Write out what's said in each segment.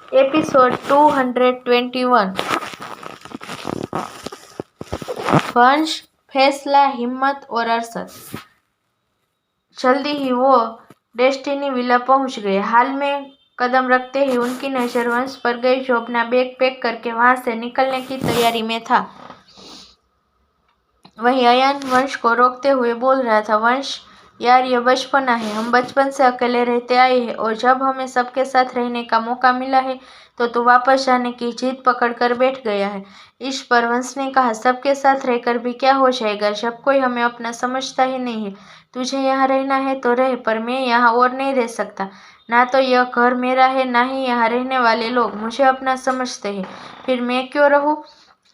Episode 221। वंश, फैसला, हिम्मत और अरशद। जल्दी ही वो डेस्टिनी विला पहुंच गए। हाल में कदम रखते ही उनकी नजर वंश पर गई, जो अपना बैग पैक करके वहां से निकलने की तैयारी में था। वहीं अयान वंश को रोकते हुए बोल रहा था, वंश यार, ये बचपना है। हम बचपन से अकेले रहते आए हैं और जब हमें सबके साथ रहने का मौका मिला है तो तू वापस जाने की जिद पकड़ कर बैठ गया है। इस पर वंश ने कहा, सबके साथ रहकर भी क्या हो जाएगा जब कोई हमें अपना समझता ही नहीं है। तुझे यहाँ रहना है तो रह, पर मैं यहाँ और नहीं रह सकता। ना तो यह घर मेरा है, ना ही यहाँ रहने वाले लोग मुझे अपना समझते हैं। फिर मैं क्यों रहूँ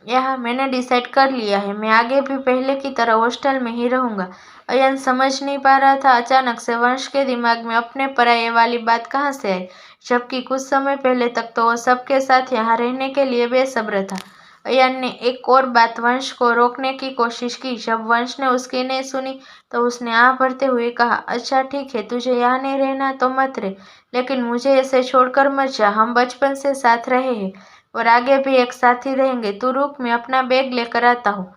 यहाँ? मैंने डिसाइड कर लिया है, मैं आगे भी पहले की तरह हॉस्टल में ही रहूंगा। अयन समझ नहीं पा रहा था अचानक से वंश के दिमाग में अपने पराये वाली बात कहाँ से आई, जबकि कुछ समय पहले तक तो वो सबके साथ यहाँ रहने के लिए बेसब्र था। अयन ने एक और बात वंश को रोकने की कोशिश की। जब वंश ने उसकी नहीं सुनी तो उसने आह भरते हुए कहा, अच्छा ठीक है, तुझे यहाँ नहीं रहना तो मत रह, लेकिन मुझे ऐसे छोड़कर मत जा। हम बचपन से साथ रहे हैं और आगे भी एक साथ ही रहेंगे। तू रुक, मैं अपना बैग लेकर आता हूँ।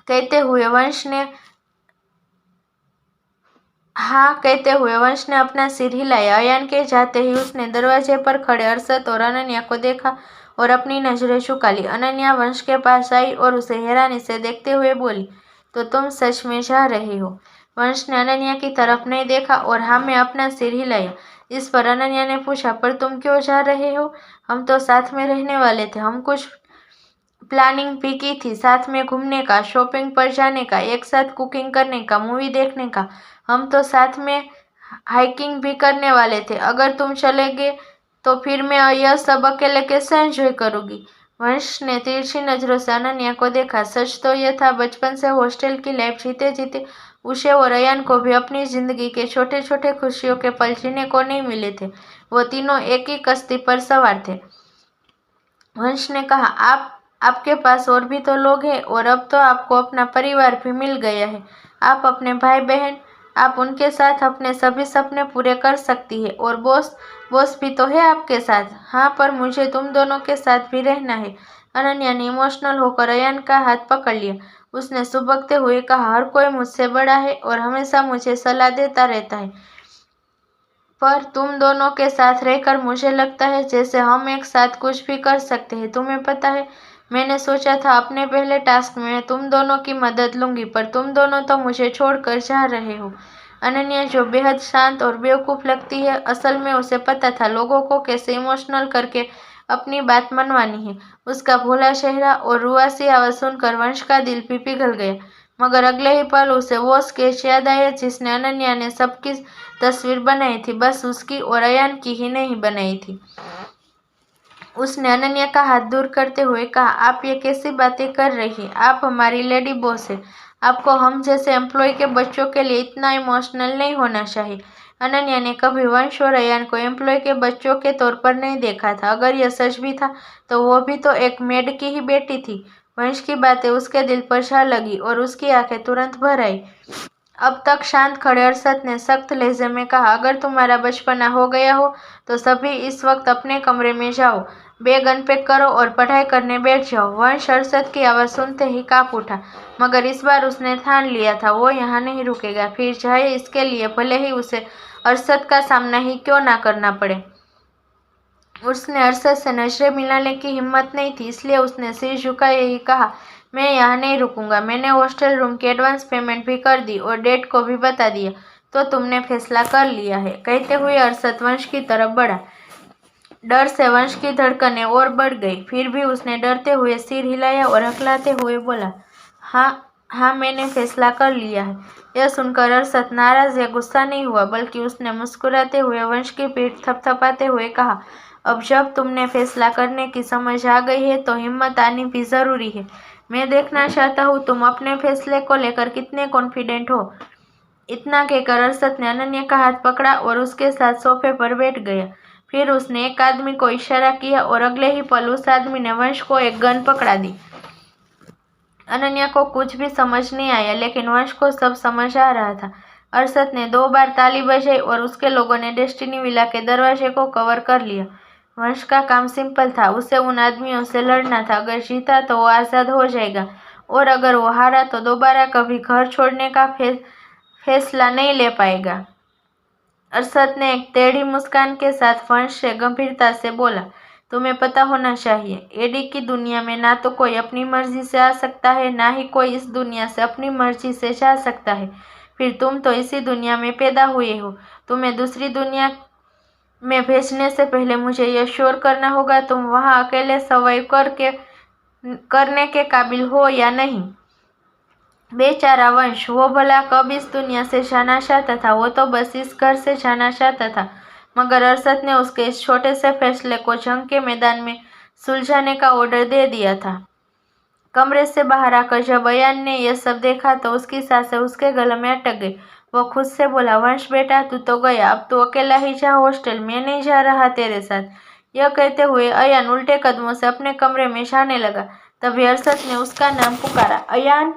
कहते हुए वंश ने अपना सिर हिलाया। अयान के जाते ही उसने दरवाजे पर खड़े अरशद और अनन्या को देखा और अपनी नजरें झुका ली। अनन्या वंश के पास आई और उसे हैरानी से देखते हुए बोली, तो तुम सच में जा रहे हो? वंश ने अनन्या की तरफ नहीं देखा और हाँ में अपना सिर हिलाया। इस पर अनन्या ने पूछा, पर तुम क्यों जा रहे हो? हम तो साथ में रहने वाले थे। हम कुछ प्लानिंग भी की थी, साथ में घूमने का, शॉपिंग पर जाने का, एक साथ कुकिंग करने का, मूवी देखने का। हम तो साथ में हाइकिंग भी करने वाले थे। अगर तुम चले गए तो फिर मैं यह सब अकेले कैसे एंजॉय करूंगी? वंश ने तिरछी नजरों से अनन्या को देखा। सच तो यह था, बचपन से हॉस्टल की लाइफ जीते जीते उसे और अयान को भी अपनी जिंदगी के छोटे छोटे खुशियों के पल जीने को नहीं मिले थे। वो तीनों एक ही कश्ती पर सवार थे। वंश ने कहा, आपके पास और भी तो लोग हैं और अब तो आपको अपना परिवार भी मिल गया है। आप अपने भाई बहन, आप उनके साथ अपने सभी सपने पूरे कर सकती है। और बॉस भी तो है आपके साथ। हाँ, पर मुझे तुम दोनों के साथ भी रहना है। अनन्या ने इमोशनल होकर अयान का हाथ पकड़ लिया। उसने सुबकते हुए कहा, हर कोई मुझसे बड़ा है और हमेशा मुझे सलाह देता रहता है, पर तुम दोनों के साथ रहकर मुझे लगता है जैसे हम एक साथ कुछ भी कर सकते हैं। तुम्हें पता है, मैंने सोचा था अपने पहले टास्क में तुम दोनों की मदद लूंगी, पर तुम दोनों तो मुझे छोड़कर जा रहे हो। अनन्या, जो बेहद शांत और बेवकूफ लगती है, असल में उसे पता था लोगों को कैसे इमोशनल करके अपनी बात मनवानी है। उसका भोला चेहरा और रुआसी आवाज सुनकर वंश का दिल भी पिघल गया। मगर अगले ही पल उसे वो स्केच याद आया जिसने अनन्या ने सबकी तस्वीर बनाई थी, बस उसकी और अयान की ही नहीं बनाई थी। उसने अनन्या का हाथ दूर करते हुए कहा, आप ये कैसी बातें कर रही हैं? आप हमारी लेडी बॉस है। आपको हम जैसे एम्प्लॉय के बच्चों के लिए इतना इमोशनल नहीं होना चाहिए। अनन्या ने कभी वंश और अयान को एम्प्लॉय के बच्चों के तौर पर नहीं देखा था। अगर यह सच भी था तो वो भी तो एक मेड की ही बेटी थी। वंश की बातें उसके दिल पर जा लगी और उसकी आंखें तुरंत भर आई। अब तक शांत खड़े अरशद ने सख्त लहजे में कहा, अगर तुम्हारा बचपना हो गया हो तो सभी इस वक्त अपने कमरे में जाओ, बैग अनपैक करो और पढ़ाई करने बैठ जाओ। वंश अरशद की आवाज़ सुनते ही कांप उठा, मगर इस बार उसने ठान लिया था वो यहाँ नहीं रुकेगा, फिर चाहे इसके लिए भले ही उसे अरशद का सामना ही क्यों ना करना पड़े। उसने अरशद से नजरें मिलाने की हिम्मत नहीं थी, इसलिए उसने सिर झुकाए ही कहा, मैं यहाँ नहीं रुकूंगा। मैंने हॉस्टल रूम की एडवांस पेमेंट भी कर दी और डेट को भी बता दिया। तो तुमने फैसला कर लिया है? कहते हुए अरशद वंश की तरफ बढ़ा। डर से वंश की धड़कनें और बढ़ गई, फिर भी उसने डरते हुए सिर हिलाया और हकलाते हुए बोला, हाँ, मैंने फैसला कर लिया है। यह सुनकर अरशद नाराज या गुस्सा नहीं हुआ, बल्कि उसने मुस्कुराते हुए वंश की पीठ थपथपाते हुए कहा, अब जब तुमने फैसला करने की समझ आ गई है तो हिम्मत आनी भी जरूरी है। मैं देखना चाहता हूँ तुम अपने फैसले को लेकर कितने कॉन्फिडेंट हो। इतना कहकर अरशद ने अनन्या का हाथ पकड़ा और उसके साथ सोफे पर बैठ गया। फिर उसने एक आदमी को इशारा किया और अगले ही पल उस आदमी ने वंश को एक गन पकड़ा दी। अनन्या को कुछ भी समझ नहीं आया, लेकिन वंश को सब समझ आ रहा था। अरशद ने 2 बार ताली बजाई और उसके लोगों ने डेस्टिनी विला के दरवाजे को कवर कर लिया। वंश का काम सिंपल था, उसे उन आदमियों से लड़ना था। अगर जीता तो वो आज़ाद हो जाएगा, और अगर वो हारा तो दोबारा कभी घर छोड़ने का फैसला नहीं ले पाएगा। अरशद ने एक टेढ़ी मुस्कान के साथ वंश से गंभीरता से बोला, तुम्हें पता होना चाहिए, एडी की दुनिया में ना तो कोई अपनी मर्जी से आ सकता है, ना ही कोई इस दुनिया से अपनी मर्जी से जा सकता है। फिर तुम तो इसी दुनिया में पैदा हुए हो। तुम्हें दूसरी दुनिया में भेजने से पहले मुझे यह श्योर करना होगा तुम वहां अकेले सर्वाइव करने के काबिल हो या नहीं। बेचारा वंश, वो भला कब इस दुनिया से जाना चाहता था, वो तो बस इस घर से जाना चाहता था। मगर अरशद ने उसके इस छोटे से फैसले को जंग के मैदान में सुलझाने का ऑर्डर दे दिया था। कमरे से बाहर आकर जब अयान ने यह सब देखा तो उसकी सांसें उसके गले में अटक गई। वो खुद से बोला, वंश बेटा, तू तो गया, अब तू अकेला ही जा हॉस्टल, मैं नहीं जा रहा तेरे साथ। यह कहते हुए अयान उल्टे कदमों से अपने कमरे में जाने लगा। तभी अरशद ने उसका नाम पुकारा, अयान।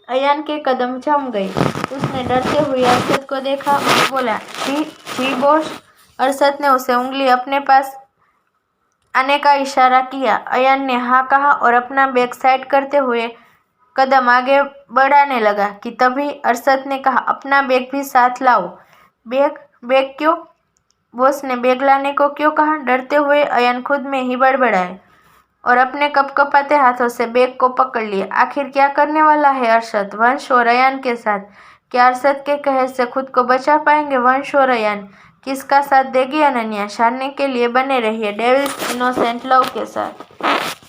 अयान के कदम जम गए। उसने डरते हुए अरशद को देखा और बोला, जी बॉस। अरशद ने उसे उंगली अपने पास आने का इशारा किया। अयान ने हाँ कहा और अपना बैग साइड करते हुए कदम आगे बढ़ाने लगा कि तभी अरशद ने कहा, अपना बैग भी साथ लाओ। बैग क्यों? बॉस ने बैग लाने को क्यों कहा? डरते हुए अयान खुद में ही बड़बड़ाए और अपने कपकपाते हाथों से बैग को पकड़ लिया। आखिर क्या करने वाला है अरशद वंश और अयान के साथ? क्या अरशद के कहर से खुद को बचा पाएंगे वंश और अयान? किसका साथ देगी अनन्या? जानने के लिए बने रहिए डेविल्स इनोसेंट लव के साथ।